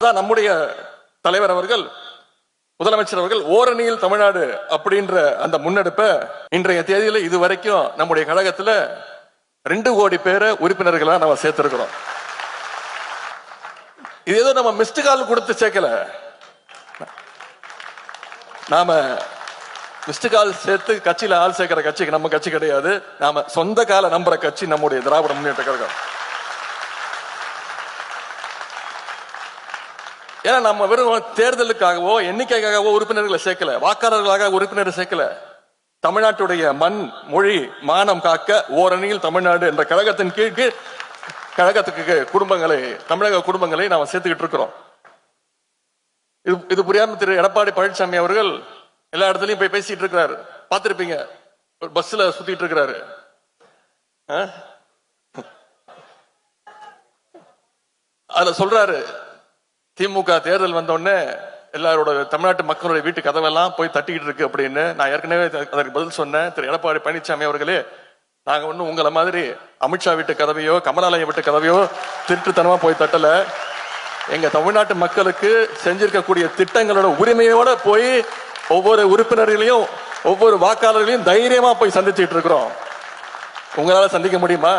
நம்முடைய தலைவர் அவர்கள், முதலமைச்சர் அவர்கள் ஓரணியில் தமிழ்நாடு அப்படின்ற அந்த முன்னெடுப்ப இன்றைய தேதியில இதுவரைக்கும் நம்முடைய கழகத்துல 2 கோடி பேரை உறுப்பினர்களா நம்ம சேர்த்திருக்கிறோம். இது ஏதோ நம்ம மிஸ்டு கால் கொடுத்து சேர்க்கல. நாம மிஸ்டு கால் சேர்த்து கட்சியில ஆள் சேர்க்கிற கட்சிக்கு நம்ம கட்சி கிடையாது. நாம சொந்த கால நம்புற கட்சி நம்முடைய திராவிட முன்னேற்ற கழகம். ஏன்னா நம்ம வெறும் தேர்தலுக்காகவோ எண்ணிக்கைக்காகவோ உறுப்பினர்களை சேர்க்கல, வாக்காளர்களாக உறுப்பினரை சேர்க்கல. தமிழ்நாட்டுடைய மண், மொழி, மானம் காக்க ஓரணியில் தமிழ்நாடு என்ற கழகத்தின் கீழ் கழகத்துக்கு குடும்பங்களை, தமிழக குடும்பங்களை நாம சேர்த்துக்கிட்டு இருக்கிறோம். இது புரியாம திரு எடப்பாடி பழனிசாமி அவர்கள் எல்லா இடத்துலயும் போய் பேசிட்டு இருக்கிறாரு. பார்த்திருப்பீங்க, ஒரு பஸ்ல சுத்திட்டு இருக்கிறாரு. அதுல சொல்றாரு, திமுக தேர்தல் வந்தோடனே எல்லாரோட தமிழ்நாட்டு மக்களுடைய வீட்டு கதவெல்லாம் போய் தட்டிக்கிட்டு இருக்கு அப்படின்னு. நான் ஏற்கனவே அதற்கு பதில் சொன்னேன். திரு எடப்பாடி பழனிசாமி அவர்களே, நாங்க ஒன்னும் உங்களை மாதிரி அமித்ஷா வீட்டு கதவையோ கமலாலயம் வீட்டு கதவையோ திருட்டுத்தனமா போய் தட்டல. எங்க தமிழ்நாட்டு மக்களுக்கு செஞ்சிருக்கக்கூடிய திட்டங்களோட உரிமையோட போய் ஒவ்வொரு உறுப்பினர்களையும் ஒவ்வொரு வாக்காளர்களையும் தைரியமா போய் சந்திச்சுட்டு இருக்கிறோம். உங்களால சந்திக்க முடியுமா?